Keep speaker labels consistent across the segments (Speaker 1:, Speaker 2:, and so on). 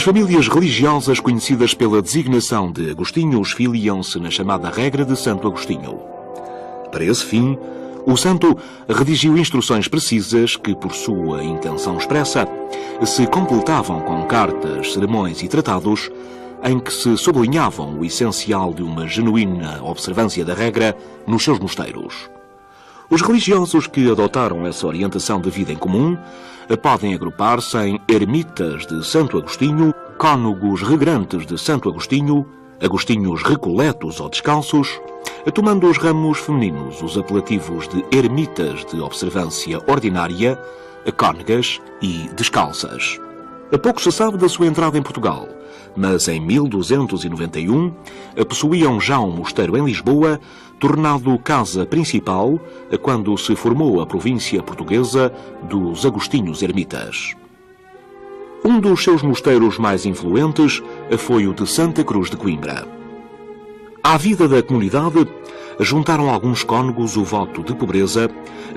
Speaker 1: As famílias religiosas conhecidas pela designação de Agostinhos filiam-se na chamada regra de Santo Agostinho. Para esse fim, o santo redigiu instruções precisas que, por sua intenção expressa, se completavam com cartas, sermões e tratados em que se sublinhavam o essencial de uma genuína observância da regra nos seus mosteiros. Os religiosos que adotaram essa orientação de vida em comum podem agrupar-se em ermitas de Santo Agostinho, cônegos regrantes de Santo Agostinho, agostinhos recoletos ou descalços, tomando os ramos femininos os apelativos de ermitas de observância ordinária, cônegas e descalças. Pouco se sabe da sua entrada em Portugal, mas em 1291 possuíam já um mosteiro em Lisboa, tornado casa principal quando se formou a província portuguesa dos Agostinhos Ermitas. Um dos seus mosteiros mais influentes foi o de Santa Cruz de Coimbra. À vida da comunidade, juntaram alguns cônegos o voto de pobreza,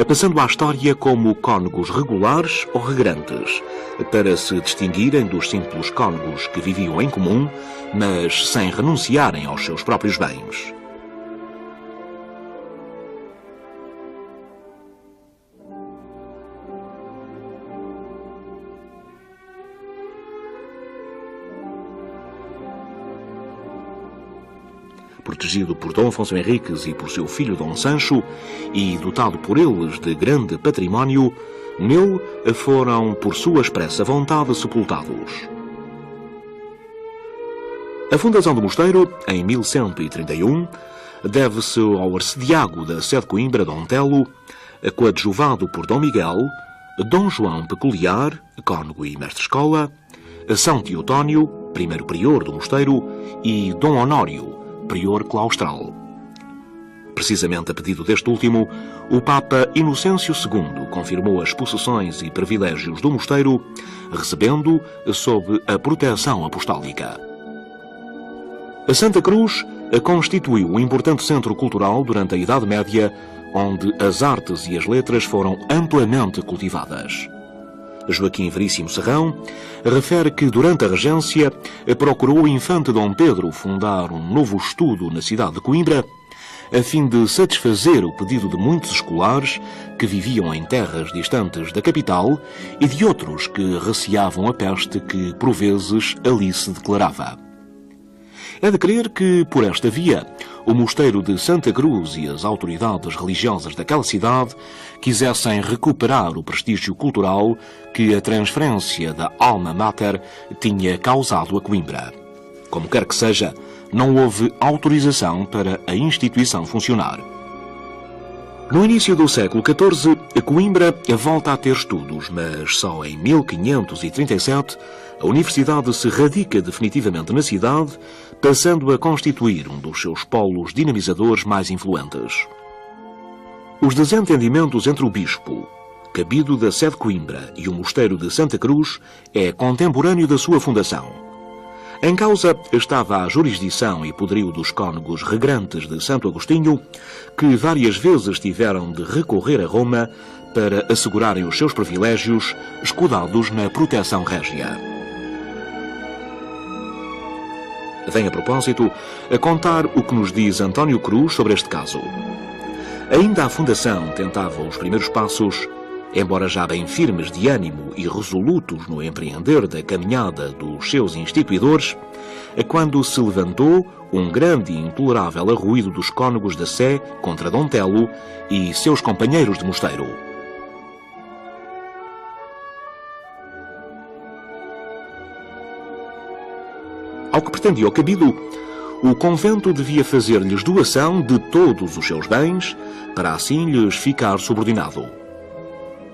Speaker 1: passando à história como cônegos regulares ou regrantes, para se distinguirem dos simples cônegos que viviam em comum, mas sem renunciarem aos seus próprios bens. Protegido por Dom Afonso Henriques e por seu filho Dom Sancho, e dotado por eles de grande património, nele foram, por sua expressa vontade, sepultados. A fundação do mosteiro, em 1131, deve-se ao arcediago da sede de Coimbra, Dom Telo, coadjuvado por Dom Miguel, Dom João Peculiar, cônego e mestre-escola, São Teotónio, primeiro prior do mosteiro, e Dom Honório, prior claustral. Precisamente a pedido deste último, o Papa Inocêncio II confirmou as possessões e privilégios do mosteiro, recebendo sob a proteção apostólica. A Santa Cruz constituiu um importante centro cultural durante a Idade Média, onde as artes e as letras foram amplamente cultivadas. Joaquim Veríssimo Serrão refere que, durante a regência, procurou o infante Dom Pedro fundar um novo estudo na cidade de Coimbra, a fim de satisfazer o pedido de muitos escolares que viviam em terras distantes da capital e de outros que receavam a peste que, por vezes, ali se declarava. É de crer que, por esta via, o mosteiro de Santa Cruz e as autoridades religiosas daquela cidade quisessem recuperar o prestígio cultural que a transferência da Alma Mater tinha causado a Coimbra. Como quer que seja, não houve autorização para a instituição funcionar. No início do século XIV, Coimbra volta a ter estudos, mas só em 1537 a universidade se radica definitivamente na cidade, passando a constituir um dos seus polos dinamizadores mais influentes. Os desentendimentos entre o bispo, cabido da sede de Coimbra, e o mosteiro de Santa Cruz é contemporâneo da sua fundação. Em causa estava a jurisdição e poderio dos cônegos regrantes de Santo Agostinho, que várias vezes tiveram de recorrer a Roma para assegurarem os seus privilégios, escudados na proteção régia. Vem a propósito a contar o que nos diz António Cruz sobre este caso. Ainda a fundação tentava os primeiros passos, embora já bem firmes de ânimo e resolutos no empreender da caminhada dos seus instituidores, quando se levantou um grande e intolerável arruído dos cônegos da Sé contra Dom Telo e seus companheiros de mosteiro. Ao que pretendia o cabido, o convento devia fazer-lhes doação de todos os seus bens, para assim lhes ficar subordinado.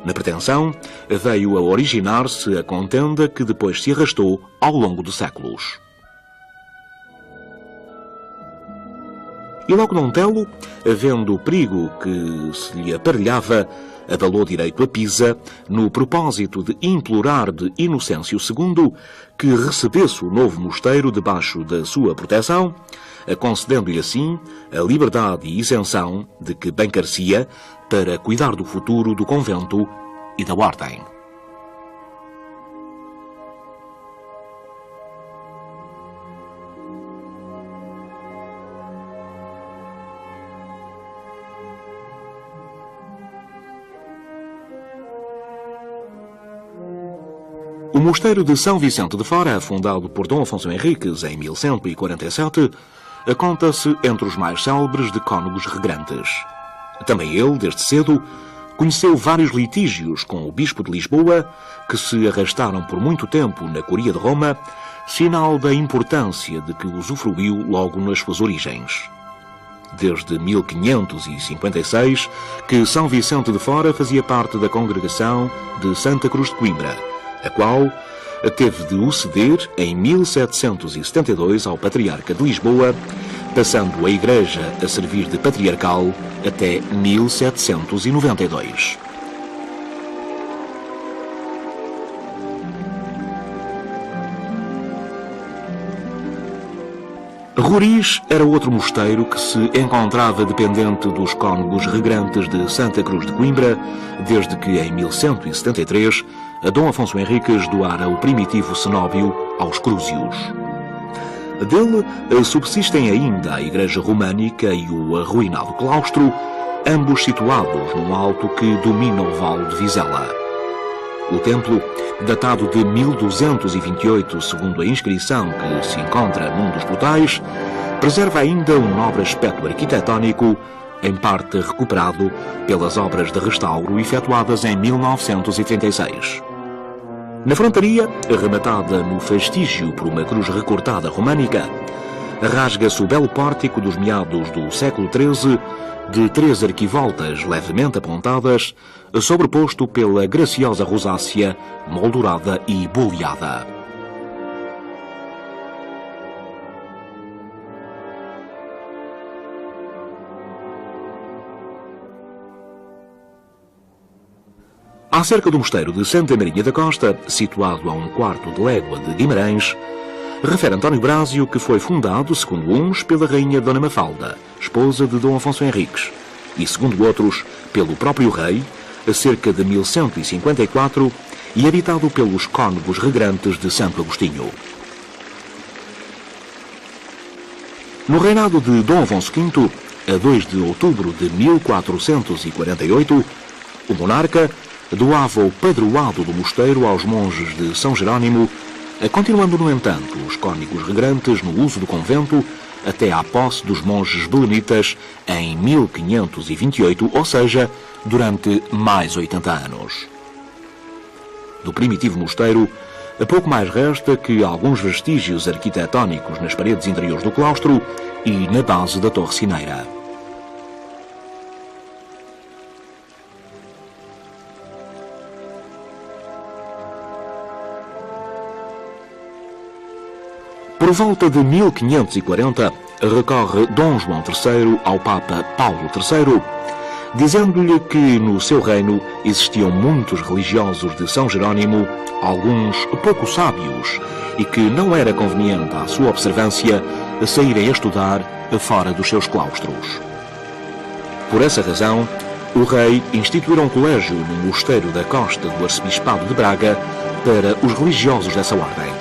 Speaker 1: Na pretensão, veio a originar-se a contenda que depois se arrastou ao longo de séculos. E logo Dom Telo, vendo o perigo que se lhe aparelhava, adalou direito a Pisa, no propósito de implorar de Inocêncio II que recebesse o novo mosteiro debaixo da sua proteção, concedendo-lhe assim a liberdade e isenção de que bem carecia para cuidar do futuro do convento e da ordem. mosteiro de São Vicente de Fora, fundado por Dom Afonso Henriques em 1147, conta-se entre os mais célebres de cônegos regrantes. Também ele, desde cedo, conheceu vários litígios com o bispo de Lisboa, que se arrastaram por muito tempo na Curia de Roma, sinal da importância de que usufruiu logo nas suas origens. Desde 1556, que São Vicente de Fora fazia parte da congregação de Santa Cruz de Coimbra, a qual teve de o ceder em 1772 ao Patriarca de Lisboa, passando a Igreja a servir de patriarcal até 1792. Roriz era outro mosteiro que se encontrava dependente dos cônegos regrantes de Santa Cruz de Coimbra, desde que, em 1173, Dom Afonso Henriques doara o primitivo cenóbio aos Crúzios. Dele subsistem ainda a igreja românica e o arruinado claustro, ambos situados num alto que domina o vale de Vizela. O templo, datado de 1228, segundo a inscrição que se encontra num dos portais, preserva ainda um nobre aspecto arquitetónico, em parte recuperado pelas obras de restauro efetuadas em 1936. Na frontaria, rematada no fastígio por uma cruz recortada românica, rasga-se o belo pórtico dos meados do século XIII, de 3 arquivoltas levemente apontadas, sobreposto pela graciosa rosácea, moldurada e boleada. Acerca do mosteiro de Santa Marinha da Costa, situado a 1/4 de légua de Guimarães, refere António Brásio que foi fundado, segundo uns, pela rainha Dona Mafalda, esposa de Dom Afonso Henriques, e, segundo outros, pelo próprio rei, a cerca de 1154, e habitado pelos cônegos regrantes de Santo Agostinho. No reinado de Dom Afonso V, a 2 de outubro de 1448, o monarca doava o padroado do mosteiro aos monges de São Jerónimo, continuando, no entanto, os cônegos regrantes no uso do convento até à posse dos monges belenitas em 1528, ou seja, durante mais 80 anos. Do primitivo mosteiro, pouco mais resta que alguns vestígios arquitetónicos nas paredes interiores do claustro e na base da torre sineira. Por volta de 1540, recorre Dom João III ao Papa Paulo III, dizendo-lhe que no seu reino existiam muitos religiosos de São Jerónimo, alguns pouco sábios, e que não era conveniente à sua observância saírem a estudar fora dos seus claustros. Por essa razão, o rei instituíra um colégio no mosteiro da Costa do Arcebispado de Braga para os religiosos dessa ordem.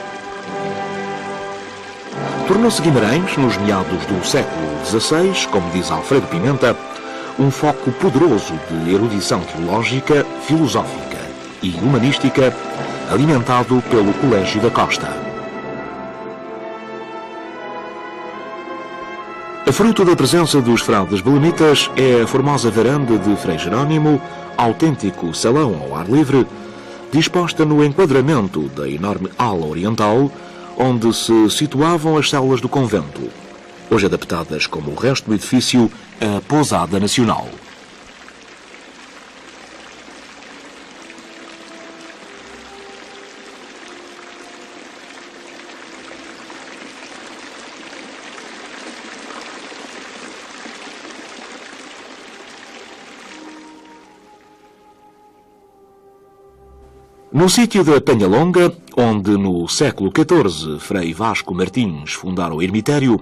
Speaker 1: Tornou-se Guimarães, nos meados do século XVI, como diz Alfredo Pimenta, um foco poderoso de erudição teológica, filosófica e humanística, alimentado pelo Colégio da Costa. Fruto da presença dos frades belenitas é a formosa varanda de Frei Jerónimo, autêntico salão ao ar livre, disposta no enquadramento da enorme ala oriental, onde se situavam as celas do convento, hoje adaptadas como o resto do edifício à pousada nacional. No sítio da Penhalonga, onde no século XIV Frei Vasco Martins fundara o ermitério,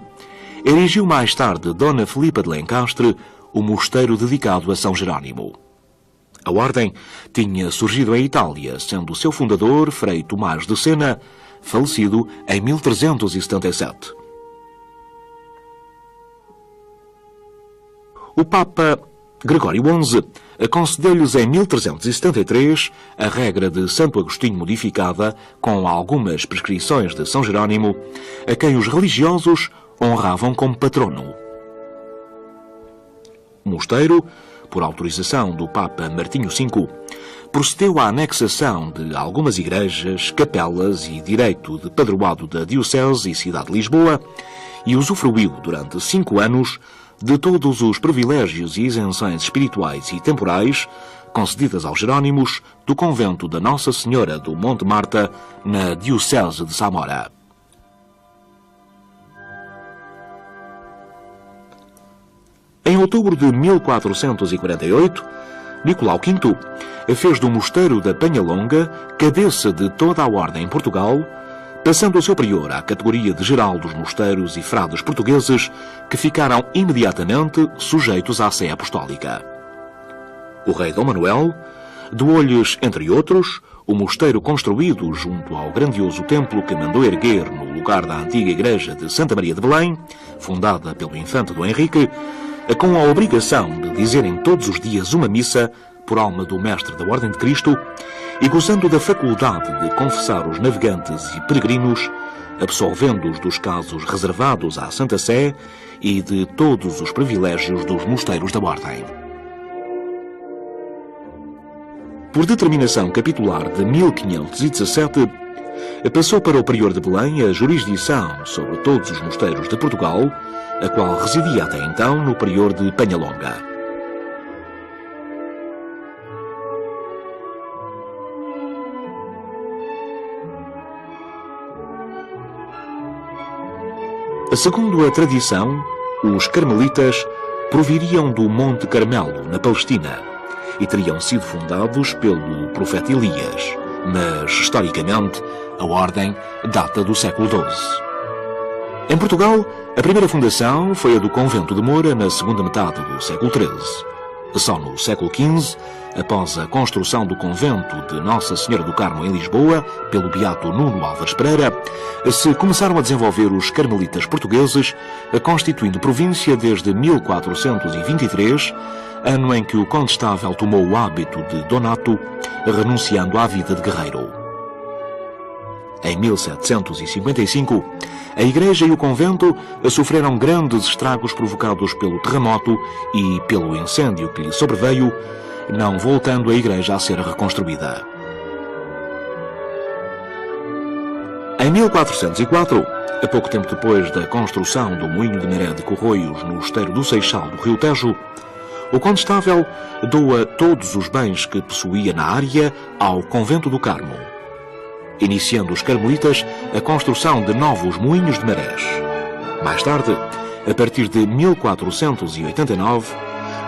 Speaker 1: erigiu mais tarde Dona Filipa de Lencastre o mosteiro dedicado a São Jerónimo. A ordem tinha surgido em Itália, sendo o seu fundador Frei Tomás de Sena, falecido em 1377. O Papa Gregório XI concedeu-lhes em 1373 a regra de Santo Agostinho modificada com algumas prescrições de São Jerónimo, a quem os religiosos honravam como patrono. O mosteiro, por autorização do Papa Martinho V, procedeu à anexação de algumas igrejas, capelas e direito de padroado da Diocese e Cidade de Lisboa e usufruiu durante 5 anos de todos os privilégios e isenções espirituais e temporais concedidas aos Jerónimos do convento da Nossa Senhora do Monte Marta, na Diocese de Samora. Em outubro de 1448, Nicolau V fez do mosteiro da Penhalonga cabeça de toda a ordem em Portugal, passando a seu prior à categoria de geral dos mosteiros e frades portugueses que ficaram imediatamente sujeitos à Sé Apostólica. O rei Dom Manuel doou-lhes, entre outros, o mosteiro construído junto ao grandioso templo que mandou erguer no lugar da antiga igreja de Santa Maria de Belém, fundada pelo infante Dom Henrique, com a obrigação de dizerem todos os dias uma missa por alma do Mestre da Ordem de Cristo e gozando da faculdade de confessar os navegantes e peregrinos, absolvendo-os dos casos reservados à Santa Sé e de todos os privilégios dos mosteiros da Ordem. Por determinação capitular de 1517, passou para o prior de Belém a jurisdição sobre todos os mosteiros de Portugal, a qual residia até então no prior de Penhalonga. Segundo a tradição, os carmelitas proviriam do Monte Carmelo, na Palestina, e teriam sido fundados pelo profeta Elias, mas, historicamente, a ordem data do século XII. Em Portugal, a primeira fundação foi a do Convento de Moura, na segunda metade do século XIII. Só no século XV, após a construção do convento de Nossa Senhora do Carmo em Lisboa, pelo beato Nuno Álvares Pereira, se começaram a desenvolver os carmelitas portugueses, constituindo província desde 1423, ano em que o condestável tomou o hábito de donato, renunciando à vida de guerreiro. Em 1755, a igreja e o convento sofreram grandes estragos provocados pelo terremoto e pelo incêndio que lhe sobreveio, não voltando a igreja a ser reconstruída. Em 1404, a pouco tempo depois da construção do moinho de Maré de Corroios no esteiro do Seixal do Rio Tejo, o condestável doa todos os bens que possuía na área ao convento do Carmo, iniciando os carmelitas a construção de novos moinhos de marés. Mais tarde, a partir de 1489,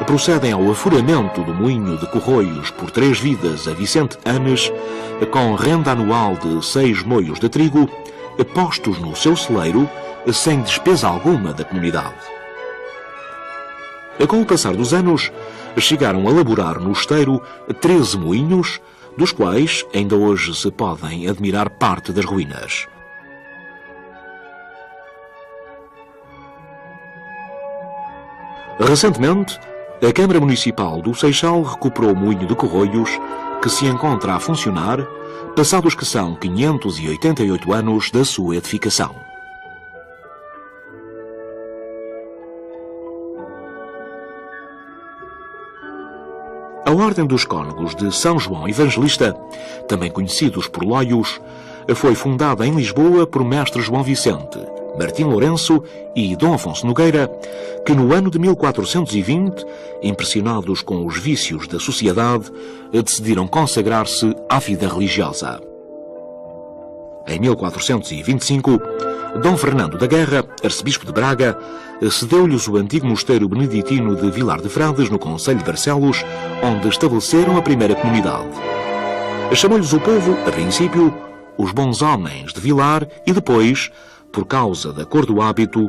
Speaker 1: procedem ao afuramento do moinho de Corroios por 3 vidas a Vicente Anes, com renda anual de 6 moios de trigo, postos no seu celeiro, sem despesa alguma da comunidade. Com o passar dos anos, chegaram a laborar no esteiro 13 moinhos, dos quais ainda hoje se podem admirar parte das ruínas. Recentemente, a Câmara Municipal do Seixal recuperou o moinho de Corroios, que se encontra a funcionar, passados que são 588 anos da sua edificação. A Ordem dos Cônegos de São João Evangelista, também conhecidos por Loios, foi fundada em Lisboa por Mestre João Vicente, Martim Lourenço e Dom Afonso Nogueira, que no ano de 1420, impressionados com os vícios da sociedade, decidiram consagrar-se à vida religiosa. Em 1425, Dom Fernando da Guerra, arcebispo de Braga, cedeu-lhes o antigo mosteiro beneditino de Vilar de Frades, no concelho de Barcelos, onde estabeleceram a primeira comunidade. Chamou-lhes o povo, a princípio, os bons homens de Vilar e depois, por causa da cor do hábito,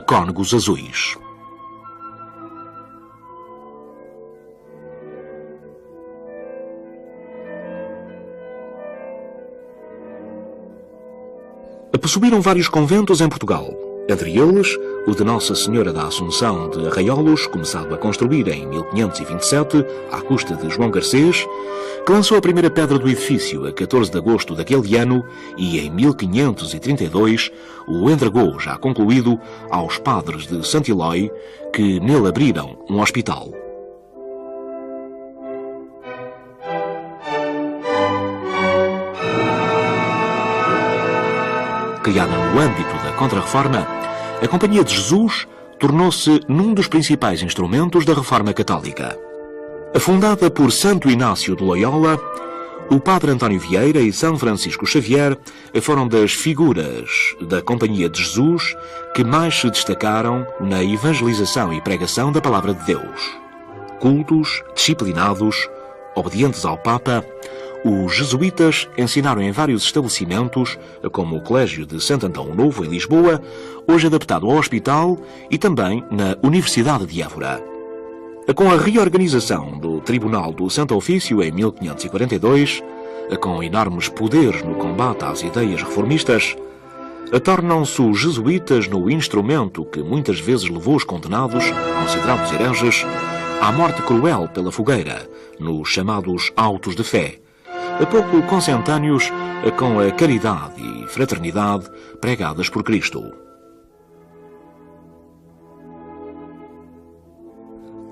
Speaker 1: cônegos azuis. Possuíram vários conventos em Portugal, entre eles o de Nossa Senhora da Assunção de Arraiolos, começado a construir em 1527, à custa de João Garcês, que lançou a primeira pedra do edifício a 14 de agosto daquele ano e, em 1532, o entregou, já concluído, aos padres de Sant Eloi, que nele abriram um hospital. Criada no âmbito da Contra-Reforma, a Companhia de Jesus tornou-se num dos principais instrumentos da Reforma Católica. Fundada por Santo Inácio de Loyola, o Padre António Vieira e São Francisco Xavier foram das figuras da Companhia de Jesus que mais se destacaram na evangelização e pregação da Palavra de Deus. Cultos, disciplinados, obedientes ao Papa, os jesuítas ensinaram em vários estabelecimentos, como o Colégio de Santo Antão Novo, em Lisboa, hoje adaptado ao hospital, e também na Universidade de Évora. Com a reorganização do Tribunal do Santo Ofício em 1542, com enormes poderes no combate às ideias reformistas, tornam-se os jesuítas no instrumento que muitas vezes levou os condenados, considerados hereges, à morte cruel pela fogueira, nos chamados autos de fé, pouco consentâneos com a caridade e fraternidade pregadas por Cristo.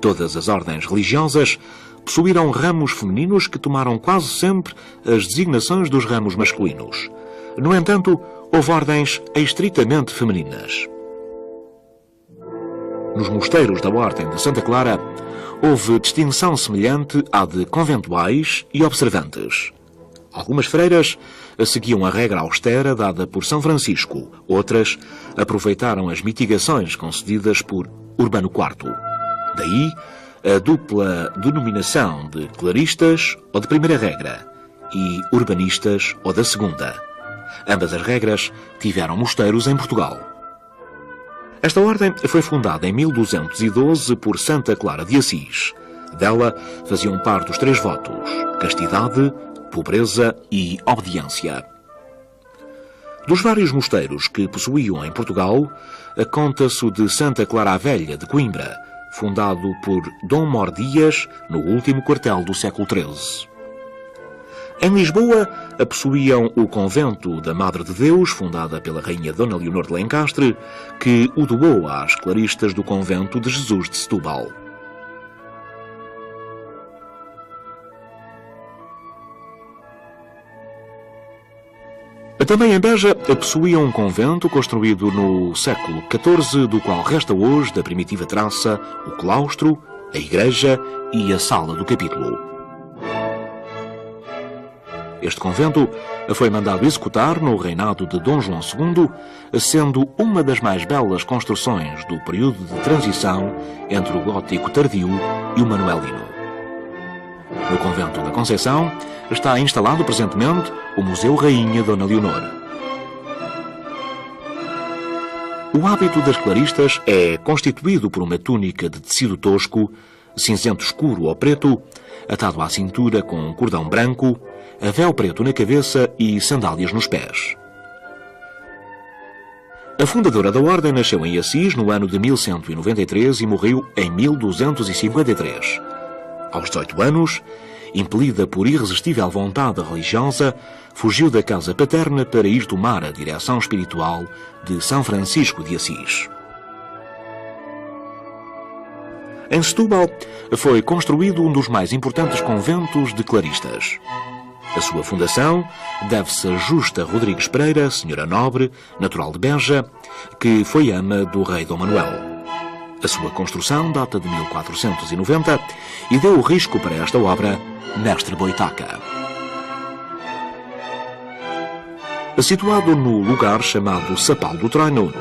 Speaker 1: Todas as ordens religiosas possuíram ramos femininos que tomaram quase sempre as designações dos ramos masculinos. No entanto, houve ordens estritamente femininas. Nos mosteiros da Ordem de Santa Clara, houve distinção semelhante à de conventuais e observantes. Algumas freiras seguiam a regra austera dada por São Francisco, outras aproveitaram as mitigações concedidas por Urbano IV. Daí a dupla denominação de claristas ou de primeira regra e urbanistas ou da segunda. Ambas as regras tiveram mosteiros em Portugal. Esta ordem foi fundada em 1212 por Santa Clara de Assis. Dela faziam parte os 3 votos: castidade, pobreza e obediência. Dos vários mosteiros que possuíam em Portugal, conta-se o de Santa Clara a Velha de Coimbra, fundado por Dom Mor Dias no último quartel do século XIII. Em Lisboa, possuíam o convento da Madre de Deus, fundada pela Rainha Dona Leonor de Lencastre, que o doou às claristas do convento de Jesus de Setúbal. Também em Beja possuíam um convento construído no século XIV, do qual resta hoje da primitiva traça o claustro, a igreja e a sala do capítulo. Este convento foi mandado executar no reinado de Dom João II, sendo uma das mais belas construções do período de transição entre o gótico tardio e o manuelino. No convento da Conceição está instalado presentemente o Museu Rainha Dona Leonor. O hábito das claristas é constituído por uma túnica de tecido tosco, cinzento escuro ou preto, atado à cintura com um cordão branco, véu preto na cabeça e sandálias nos pés. A fundadora da ordem nasceu em Assis no ano de 1193 e morreu em 1253. Aos 18 anos, impelida por irresistível vontade religiosa, fugiu da casa paterna para ir tomar a direção espiritual de São Francisco de Assis. Em Setúbal foi construído um dos mais importantes conventos de claristas. A sua fundação deve-se a Justa Rodrigues Pereira, senhora nobre, natural de Beja, que foi ama do rei Dom Manuel. A sua construção data de 1490 e deu o risco para esta obra Mestre Boitaca. Situado no lugar chamado Sapal do Trono,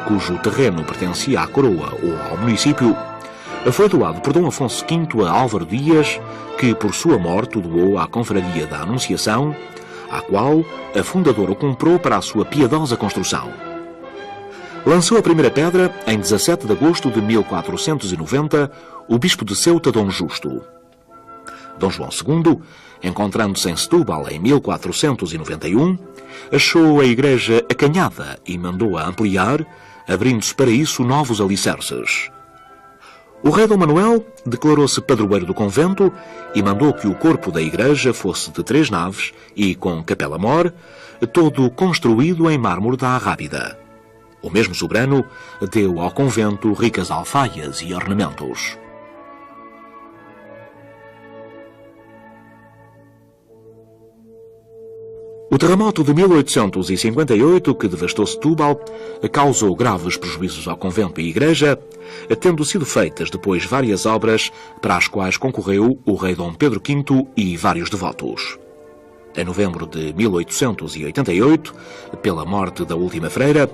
Speaker 1: cujo terreno pertencia à coroa ou ao município, foi doado por Dom Afonso V a Álvaro Dias, que por sua morte o doou à Confraria da Anunciação, à qual a fundadora o comprou para a sua piedosa construção. Lançou a primeira pedra em 17 de agosto de 1490 o bispo de Ceuta, Dom Justo. Dom João II, encontrando-se em Setúbal em 1491, achou a igreja acanhada e mandou-a ampliar, abrindo-se para isso novos alicerces. O rei Dom Manuel declarou-se padroeiro do convento e mandou que o corpo da igreja fosse de 3 naves e com capela-mor, todo construído em mármore da Arrábida. O mesmo soberano deu ao convento ricas alfaias e ornamentos. O terremoto de 1858, que devastou Setúbal, causou graves prejuízos ao convento e igreja, tendo sido feitas depois várias obras para as quais concorreu o rei Dom Pedro V e vários devotos. Em novembro de 1888, pela morte da última freira,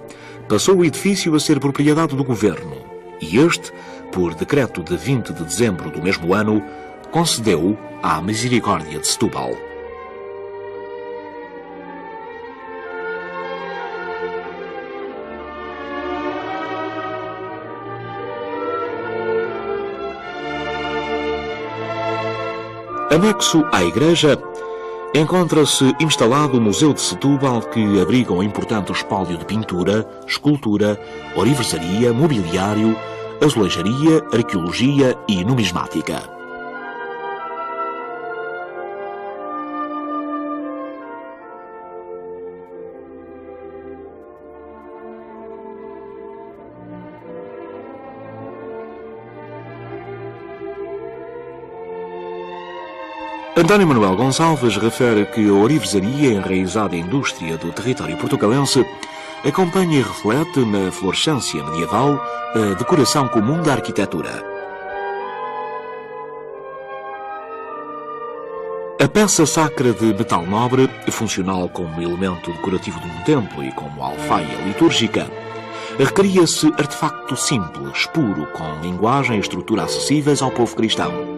Speaker 1: passou o edifício a ser propriedade do governo e este, por decreto de 20 de dezembro do mesmo ano, concedeu-o à Misericórdia de Setúbal. Anexo à igreja, encontra-se instalado o Museu de Setúbal, que abriga um importante espólio de pintura, escultura, orivesaria, mobiliário, azulejaria, arqueologia e numismática. António Manuel Gonçalves refere que a orivesaria, enraizada indústria do território portugalense, acompanha e reflete na florescência medieval a decoração comum da arquitetura. A peça sacra de metal nobre, funcional como elemento decorativo de um templo e como alfaia litúrgica, requeria-se artefacto simples, puro, com linguagem e estrutura acessíveis ao povo cristão.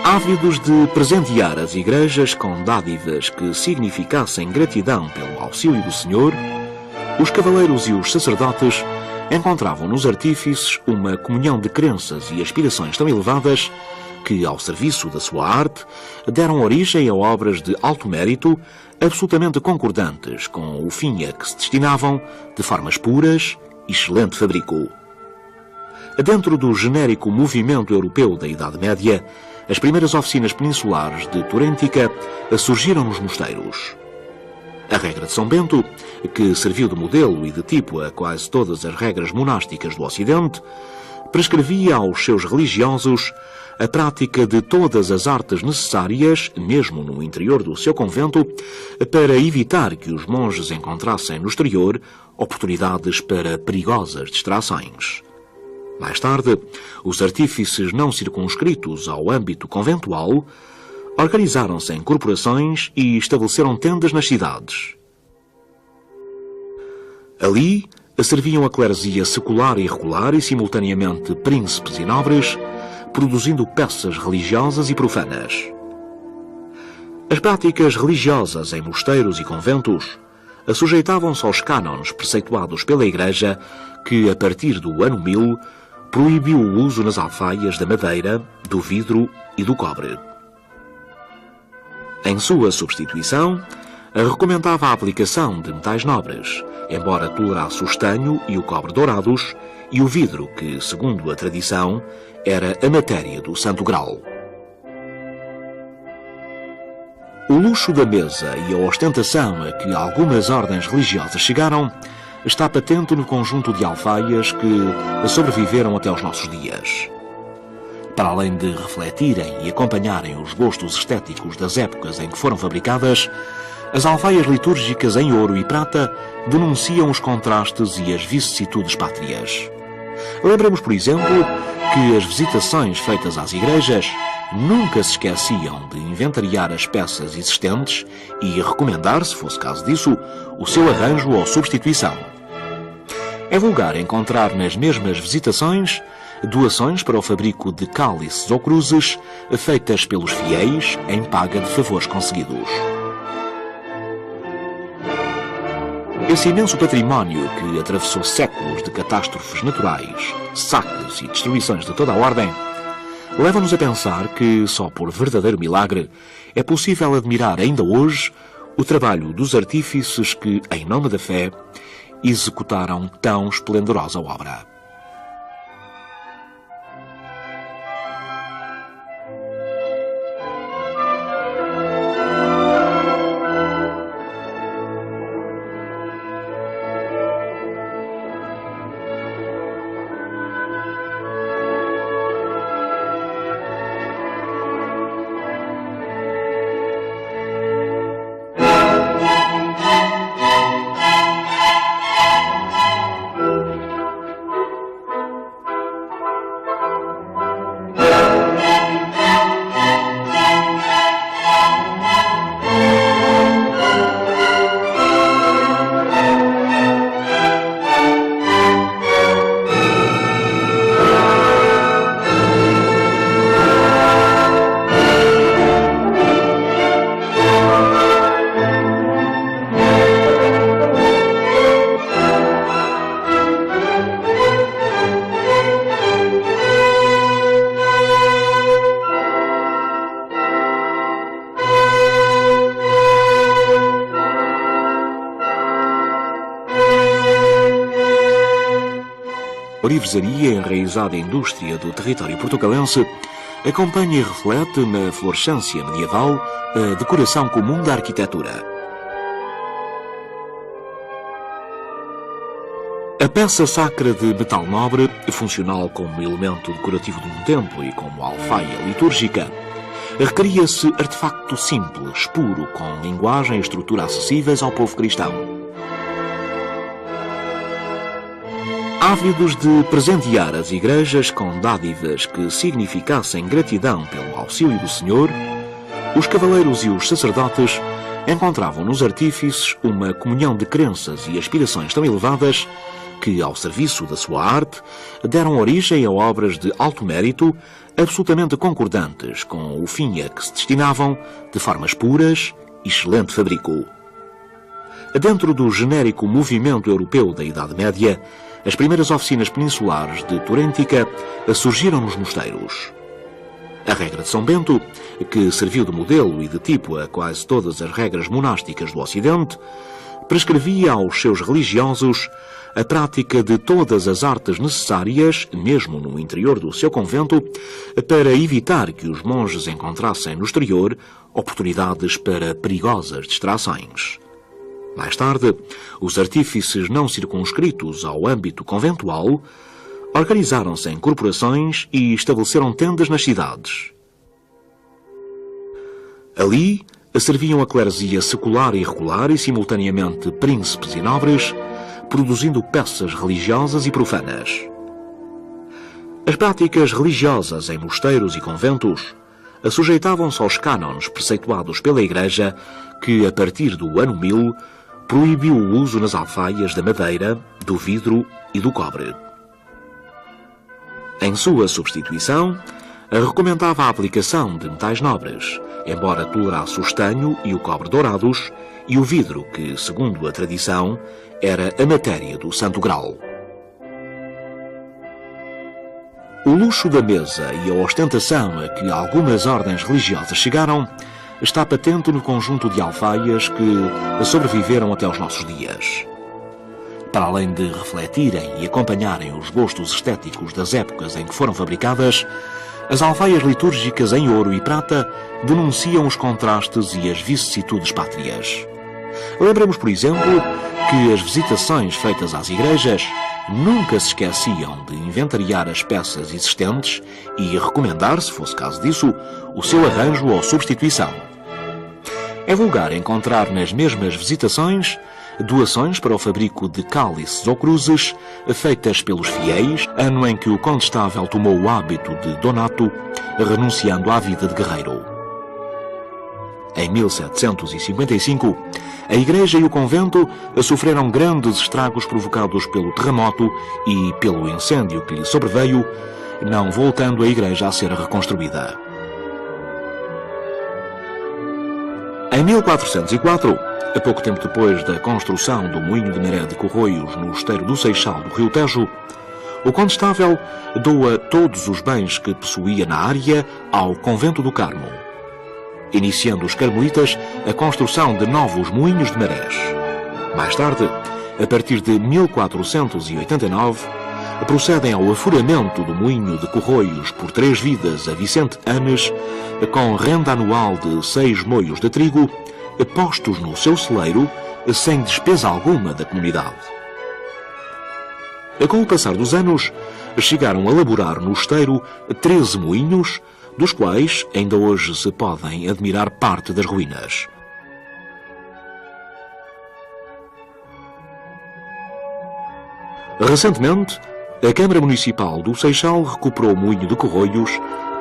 Speaker 1: Ávidos de presentear as igrejas com dádivas que significassem gratidão pelo auxílio do Senhor, os cavaleiros e os sacerdotes encontravam nos artífices uma comunhão de crenças e aspirações tão elevadas que, ao serviço da sua arte, deram origem a obras de alto mérito, absolutamente concordantes com o fim a que se destinavam, de formas puras e excelente fabrico. Dentro do genérico movimento europeu da Idade Média, as primeiras oficinas peninsulares de Torêntica surgiram nos mosteiros. A regra de São Bento, que serviu de modelo e de tipo a quase todas as regras monásticas do Ocidente, prescrevia aos seus religiosos a prática de todas as artes necessárias, mesmo no interior do seu convento, para evitar que os monges encontrassem no exterior oportunidades para perigosas distrações. Mais tarde, os artífices não circunscritos ao âmbito conventual organizaram-se em corporações e estabeleceram tendas nas cidades. Ali serviam a cleresia secular e regular e, simultaneamente, príncipes e nobres, produzindo peças religiosas e profanas. As práticas religiosas em mosteiros e conventos sujeitavam-se aos cânones preceituados pela Igreja, que, a partir do ano 1000, proibiu o uso nas alfaias da madeira, do vidro e do cobre. Em sua substituição, recomendava a aplicação de metais nobres, embora tolerasse o estanho e o cobre dourados e o vidro, que, segundo a tradição, era a matéria do Santo Graal. O luxo da mesa e a ostentação a que algumas ordens religiosas chegaram está patente no conjunto de alfaias que sobreviveram até aos nossos dias. Para além de refletirem e acompanharem os gostos estéticos das épocas em que foram fabricadas, as alfaias litúrgicas em ouro e prata denunciam os contrastes e as vicissitudes pátrias. Lembramos, por exemplo, que as visitações feitas às igrejas nunca se esqueciam de inventariar as peças existentes e recomendar, se fosse caso disso, o seu arranjo ou substituição. É vulgar encontrar nas mesmas visitações doações para o fabrico de cálices ou cruzes feitas pelos fiéis em paga de favores conseguidos. Esse imenso património que atravessou séculos de catástrofes naturais, saques e destruições de toda a ordem, leva-nos a pensar que, só por verdadeiro milagre, é possível admirar ainda hoje o trabalho dos artífices que, em nome da fé, executaram tão esplendorosa obra. A orivesaria enraizada indústria do território portugalense acompanha e reflete na florescência medieval a decoração comum da arquitetura. A peça sacra de metal nobre, funcional como elemento decorativo de um templo e como alfaia litúrgica, requeria-se artefacto simples, puro, com linguagem e estrutura acessíveis ao povo cristão. Ávidos de presentear as igrejas com dádivas que significassem gratidão pelo auxílio do Senhor, os cavaleiros e os sacerdotes encontravam nos artífices uma comunhão de crenças e aspirações tão elevadas que, ao serviço da sua arte, deram origem a obras de alto mérito, absolutamente concordantes com o fim a que se destinavam, de formas puras e excelente fabrico. Dentro do genérico movimento europeu da Idade Média, as primeiras oficinas peninsulares de Torêntica surgiram nos mosteiros. A regra de São Bento, que serviu de modelo e de tipo a quase todas as regras monásticas do Ocidente, prescrevia aos seus religiosos a prática de todas as artes necessárias, mesmo no interior do seu convento, para evitar que os monges encontrassem no exterior oportunidades para perigosas distrações. Mais tarde, os artífices não circunscritos ao âmbito conventual organizaram-se em corporações e estabeleceram tendas nas cidades. Ali, serviam a cleresia secular e regular e, simultaneamente, príncipes e nobres, produzindo peças religiosas e profanas. As práticas religiosas em mosteiros e conventos sujeitavam-se aos cânones preceituados pela Igreja, que, a partir do ano 1000, proibiu o uso nas alfaias da madeira, do vidro e do cobre. Em sua substituição, recomendava a aplicação de metais nobres, embora tolerasse o estanho e o cobre dourados e o vidro, que, segundo a tradição, era a matéria do Santo Graal. O luxo da mesa e a ostentação a que algumas ordens religiosas chegaram está patente no conjunto de alfaias que sobreviveram até aos nossos dias. Para além de refletirem e acompanharem os gostos estéticos das épocas em que foram fabricadas, as alfaias litúrgicas em ouro e prata denunciam os contrastes e as vicissitudes pátrias. Lembremos, por exemplo, que as visitações feitas às igrejas nunca se esqueciam de inventariar as peças existentes e recomendar, se fosse caso disso, o seu arranjo ou substituição. É vulgar encontrar nas mesmas visitações doações para o fabrico de cálices ou cruzes feitas pelos fiéis, ano em que o condestável tomou o hábito de donato, renunciando à vida de guerreiro. Em 1755, a igreja e o convento sofreram grandes estragos provocados pelo terremoto e pelo incêndio que lhe sobreveio, não voltando a igreja a ser reconstruída. Em 1404, a pouco tempo depois da construção do moinho de maré de Corroios no esteiro do Seixal do Rio Tejo, o condestável doa todos os bens que possuía na área ao convento do Carmo. iniciando os carmelitas a construção de novos moinhos de marés. Mais tarde, a partir de 1489, procedem ao afuramento do moinho de Corroios por 3 vidas a Vicente Anes, com renda anual de 6 moios de trigo, postos no seu celeiro, sem despesa alguma da comunidade. Com o passar dos anos, chegaram a laborar no esteiro 13 moinhos, dos quais ainda hoje se podem admirar parte das ruínas. Recentemente, a Câmara Municipal do Seixal recuperou o moinho de Corroios,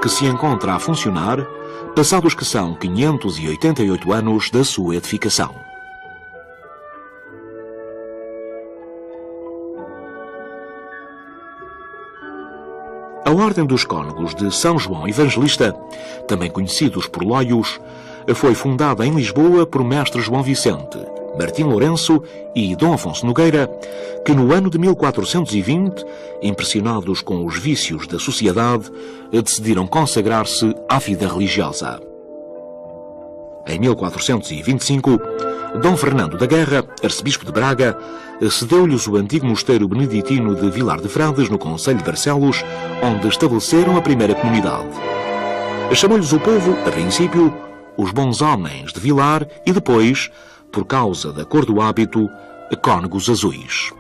Speaker 1: que se encontra a funcionar, passados que são 588 anos da sua edificação. A Ordem dos Cônegos de São João Evangelista, também conhecidos por Loios, foi fundada em Lisboa por Mestre João Vicente, Martim Lourenço e Dom Afonso Nogueira, que no ano de 1420, impressionados com os vícios da sociedade, decidiram consagrar-se à vida religiosa. Em 1425, Dom Fernando da Guerra, arcebispo de Braga, cedeu-lhes o antigo mosteiro beneditino de Vilar de Frades, no concelho de Barcelos, onde estabeleceram a primeira comunidade. Chamou-lhes o povo, a princípio, os bons homens de Vilar e depois, por causa da cor do hábito, cônegos azuis.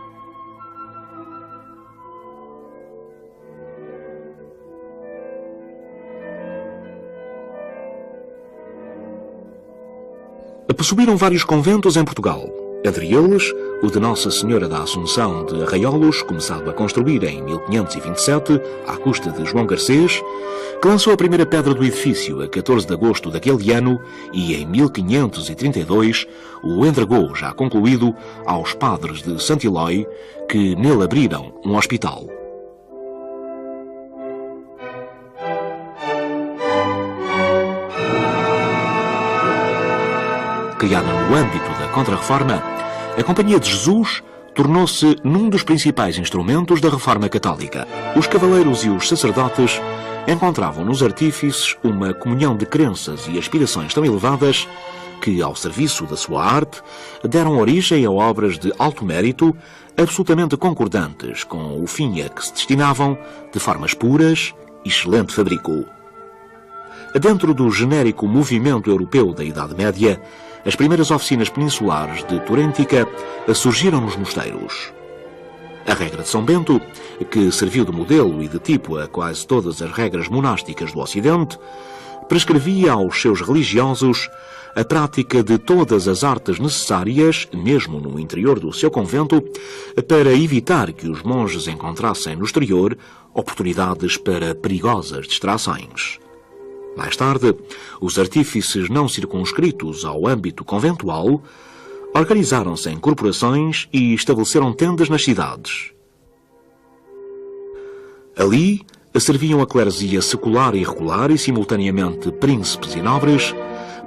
Speaker 1: Possuíram vários conventos em Portugal, entre eles o de Nossa Senhora da Assunção de Arraiolos, começado a construir em 1527, à custa de João Garcês, que lançou a primeira pedra do edifício a 14 de agosto daquele ano e, em 1532, o entregou, já concluído, aos padres de Sant Eloi, que nele abriram um hospital. Criada no âmbito da Contra-Reforma, a Companhia de Jesus tornou-se num dos principais instrumentos da Reforma Católica. Os cavaleiros e os sacerdotes encontravam nos artífices uma comunhão de crenças e aspirações tão elevadas que, ao serviço da sua arte, deram origem a obras de alto mérito, absolutamente concordantes com o fim a que se destinavam, de formas puras e excelente fabrico. Dentro do genérico movimento europeu da Idade Média, as primeiras oficinas peninsulares de Torêntica surgiram nos mosteiros. A regra de São Bento, que serviu de modelo e de tipo a quase todas as regras monásticas do Ocidente, prescrevia aos seus religiosos a prática de todas as artes necessárias, mesmo no interior do seu convento, para evitar que os monges encontrassem no exterior oportunidades para perigosas distrações. Mais tarde, os artífices não circunscritos ao âmbito conventual organizaram-se em corporações e estabeleceram tendas nas cidades. Ali, serviam a cleresia secular e regular e, simultaneamente, príncipes e nobres,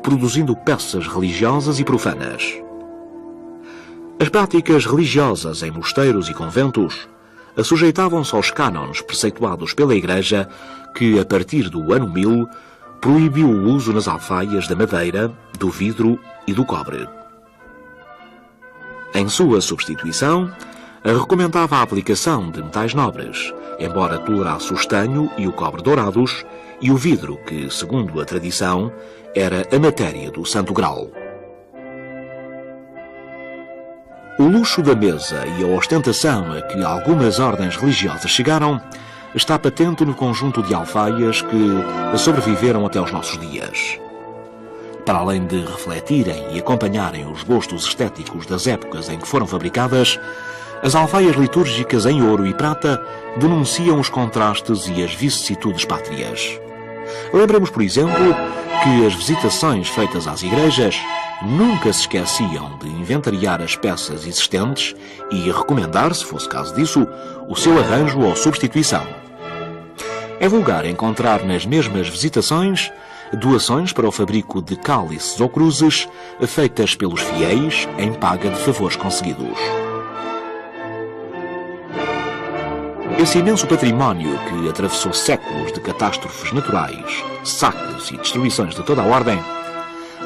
Speaker 1: produzindo peças religiosas e profanas. As práticas religiosas em mosteiros e conventos sujeitavam-se aos cânones preceituados pela Igreja, que, a partir do ano 1000, proibiu o uso nas alfaias da madeira, do vidro e do cobre. Em sua substituição, recomendava a aplicação de metais nobres, embora tolerasse o estanho e o cobre dourados e o vidro, que, segundo a tradição, era a matéria do Santo Graal. O luxo da mesa e a ostentação a que algumas ordens religiosas chegaram está patente no conjunto de alfaias que sobreviveram até aos nossos dias. Para além de refletirem e acompanharem os gostos estéticos das épocas em que foram fabricadas, as alfaias litúrgicas em ouro e prata denunciam os contrastes e as vicissitudes pátrias. Lembremos, por exemplo, que as visitações feitas às igrejas nunca se esqueciam de inventariar as peças existentes e recomendar, se fosse caso disso, o seu arranjo ou substituição. É vulgar encontrar nas mesmas visitações doações para o fabrico de cálices ou cruzes feitas pelos fiéis em paga de favores conseguidos. Esse imenso património que atravessou séculos de catástrofes naturais, saques e destruições de toda a ordem,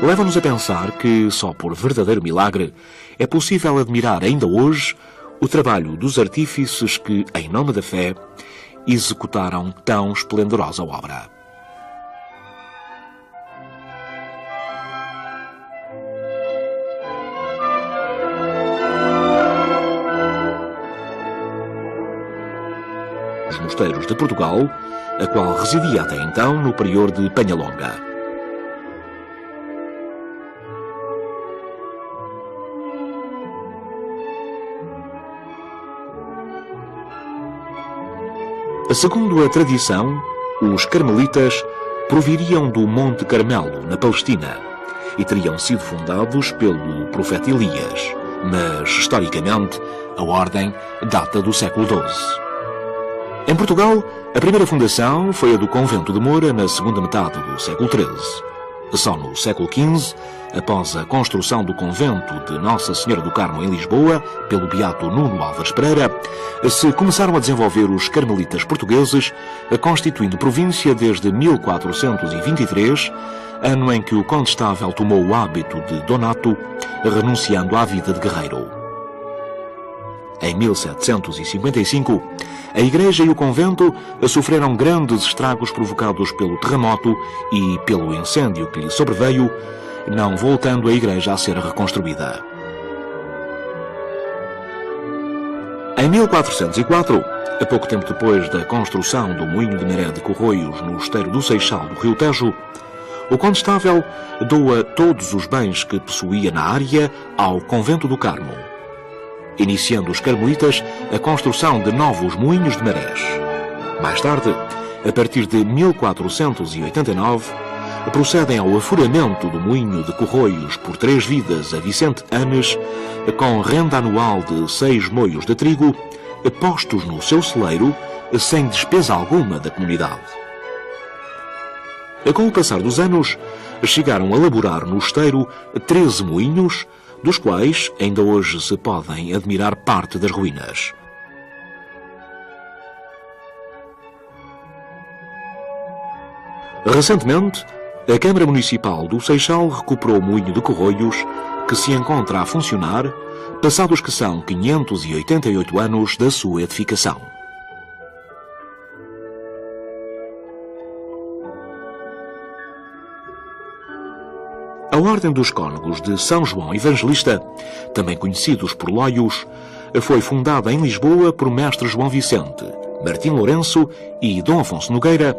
Speaker 1: leva-nos a pensar que só por verdadeiro milagre é possível admirar ainda hoje o trabalho dos artífices que, em nome da fé, executaram tão esplendorosa obra. Os mosteiros de Portugal, a qual residia até então no prior de Penhalonga. Segundo a tradição, os carmelitas proviriam do Monte Carmelo, na Palestina, e teriam sido fundados pelo profeta Elias, mas, historicamente, a ordem data do século XII. Em Portugal, a primeira fundação foi a do Convento de Moura na segunda metade do século XIII. Só no século XV, após a construção do convento de Nossa Senhora do Carmo em Lisboa, pelo beato Nuno Álvares Pereira, se começaram a desenvolver os carmelitas portugueses, constituindo província desde 1423, ano em que o condestável tomou o hábito de donato, renunciando à vida de guerreiro. Em 1755, a igreja e o convento sofreram grandes estragos provocados pelo terremoto e pelo incêndio que lhe sobreveio, não voltando a igreja a ser reconstruída. Em 1404, a pouco tempo depois da construção do moinho de Maré de Corroios no esteiro do Seixal do Rio Tejo, o condestável doa todos os bens que possuía na área ao convento do Carmo, iniciando os carmelitas a construção de novos moinhos de marés. Mais tarde, a partir de 1489, procedem ao afuramento do moinho de Corroios por 3 vidas a Vicente Anes, com renda anual de 6 moios de trigo, postos no seu celeiro, sem despesa alguma da comunidade. Com o passar dos anos, chegaram a laborar no esteiro 13 moinhos, dos quais ainda hoje se podem admirar parte das ruínas. Recentemente, a Câmara Municipal do Seixal recuperou o moinho de Corroios, que se encontra a funcionar, passados que são 588 anos da sua edificação. A Ordem dos Cônegos de São João Evangelista, também conhecidos por Loios, foi fundada em Lisboa por Mestre João Vicente, Martim Lourenço e Dom Afonso Nogueira,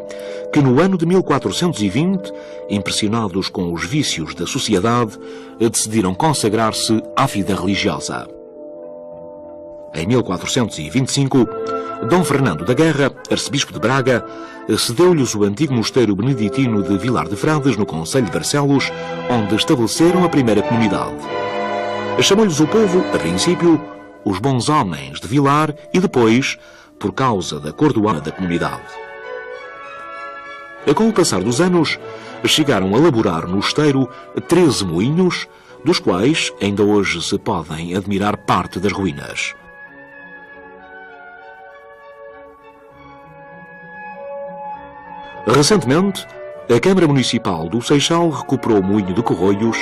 Speaker 1: que no ano de 1420, impressionados com os vícios da sociedade, decidiram consagrar-se à vida religiosa. Em 1425, Dom Fernando da Guerra, arcebispo de Braga, cedeu-lhes o antigo mosteiro beneditino de Vilar de Frades, no concelho de Barcelos, onde estabeleceram a primeira comunidade. Chamou-lhes o povo, a princípio, os bons homens de Vilar e depois, por causa da cordoana da comunidade. Com o passar dos anos, chegaram a laborar no esteiro 13 moinhos, dos quais ainda hoje se podem admirar parte das ruínas. Recentemente, a Câmara Municipal do Seixal recuperou o moinho de Corroios,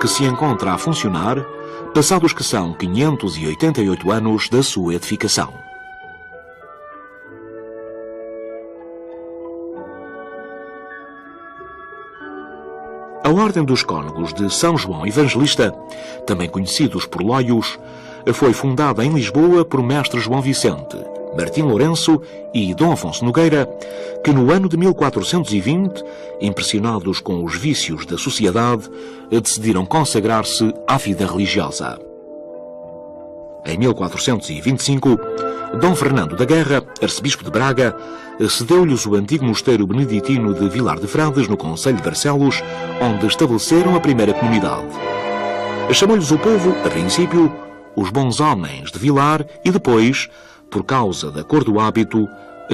Speaker 1: que se encontra a funcionar, passados que são 588 anos da sua edificação. A Ordem dos Cônegos de São João Evangelista, também conhecidos por Loios, foi fundada em Lisboa por Mestre João Vicente, Martim Lourenço e Dom Afonso Nogueira, que no ano de 1420, impressionados com os vícios da sociedade, decidiram consagrar-se à vida religiosa. Em 1425, Dom Fernando da Guerra, arcebispo de Braga, cedeu-lhes o antigo mosteiro beneditino de Vilar de Frades, no concelho de Barcelos, onde estabeleceram a primeira comunidade. Chamou-lhes o povo, a princípio, os bons homens de Vilar e depois, por causa da cor do hábito,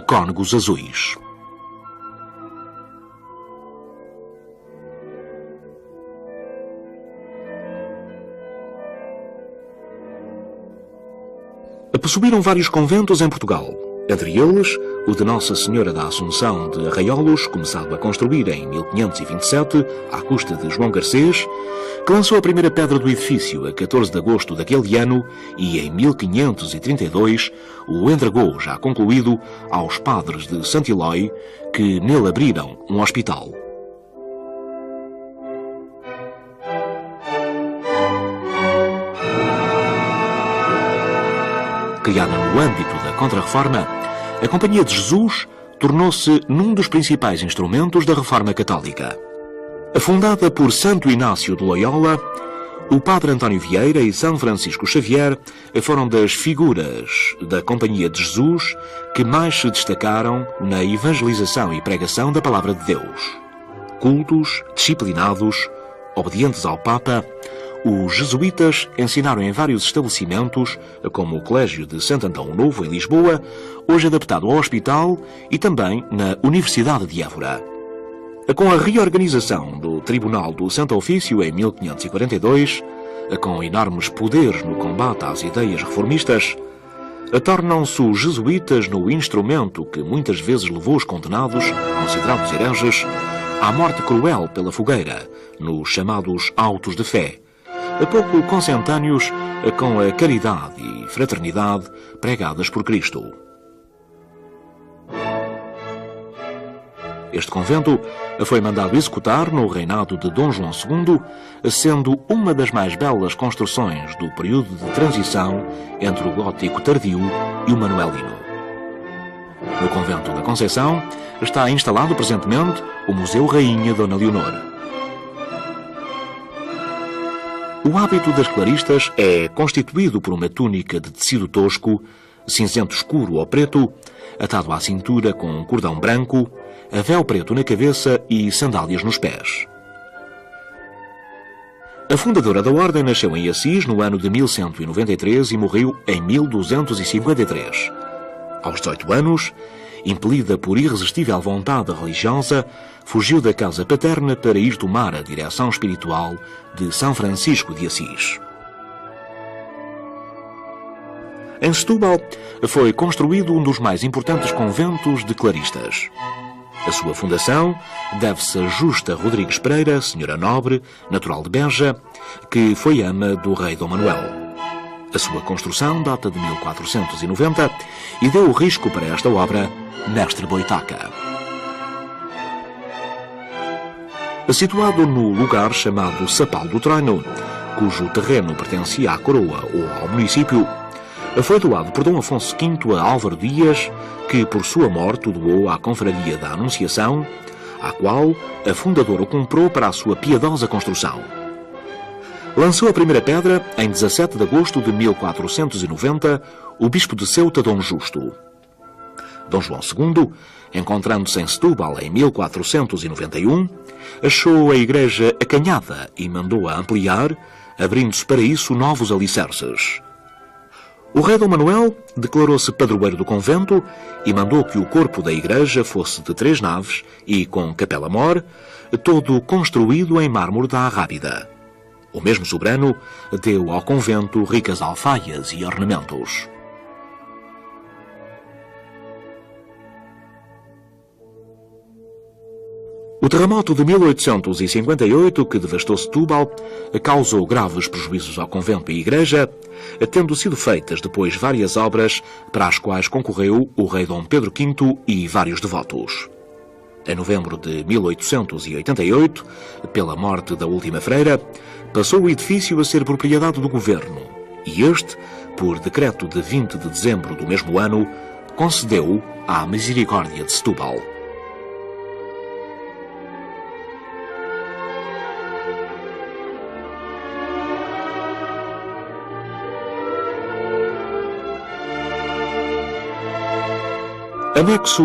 Speaker 1: cônegos azuis. Possuíram vários conventos em Portugal, Entre eles, o de Nossa Senhora da Assunção de Arraiolos, começado a construir em 1527, à custa de João Garcês, que lançou a primeira pedra do edifício a 14 de agosto daquele ano e, em 1532, o entregou, já concluído, aos padres de Sant Eloi, que nele abriram um hospital. Criada no âmbito da Contra-Reforma, a Companhia de Jesus tornou-se num dos principais instrumentos da Reforma Católica. Fundada por Santo Inácio de Loyola, o Padre António Vieira e São Francisco Xavier foram das figuras da Companhia de Jesus que mais se destacaram na evangelização e pregação da Palavra de Deus. Cultos, disciplinados, obedientes ao Papa, os jesuítas ensinaram em vários estabelecimentos, como o Colégio de Santo Antão Novo, em Lisboa, hoje adaptado ao hospital, e também na Universidade de Évora. Com a reorganização do Tribunal do Santo Ofício em 1542, com enormes poderes no combate às ideias reformistas, tornam-se os jesuítas no instrumento que muitas vezes levou os condenados, considerados hereges, à morte cruel pela fogueira, nos chamados autos de fé, pouco consentâneos com a caridade e fraternidade pregadas por Cristo. Este convento foi mandado executar no reinado de Dom João II, sendo uma das mais belas construções do período de transição entre o gótico tardio e o manuelino. No convento da Conceição está instalado presentemente o Museu Rainha Dona Leonor. O hábito das claristas é constituído por uma túnica de tecido tosco, cinzento escuro ou preto, atado à cintura com um cordão branco, a véu preto na cabeça e sandálias nos pés. A fundadora da ordem nasceu em Assis no ano de 1193 e morreu em 1253. Aos 18 anos, impelida por irresistível vontade religiosa, fugiu da casa paterna para ir tomar a direção espiritual de São Francisco de Assis. Em Setúbal foi construído um dos mais importantes conventos de claristas. A sua fundação deve-se a Justa Rodrigues Pereira, senhora nobre, natural de Beja, que foi ama do rei Dom Manuel. A sua construção data de 1490 e deu o risco para esta obra Mestre Boitaca. Situado no lugar chamado Sapal do Trono, cujo terreno pertencia à coroa ou ao município, foi doado por Dom Afonso V a Álvaro Dias, que por sua morte o doou à Confraria da Anunciação, à qual a fundadora o comprou para a sua piedosa construção. Lançou a primeira pedra em 17 de agosto de 1490 o bispo de Ceuta, Dom Justo. Dom João II, encontrando-se em Setúbal em 1491, achou a igreja acanhada e mandou-a ampliar, abrindo-se para isso novos alicerces. O rei Dom Manuel declarou-se padroeiro do convento e mandou que o corpo da igreja fosse de 3 naves e com capela-mor, todo construído em mármore da Arrábida. O mesmo soberano deu ao convento ricas alfaias e ornamentos. O terremoto de 1858, que devastou Setúbal, causou graves prejuízos ao convento e igreja, tendo sido feitas depois várias obras para as quais concorreu o rei Dom Pedro V e vários devotos. Em novembro de 1888, pela morte da última freira, passou o edifício a ser propriedade do governo e este, por decreto de 20 de dezembro do mesmo ano, concedeu-o à Misericórdia de Setúbal. Anexo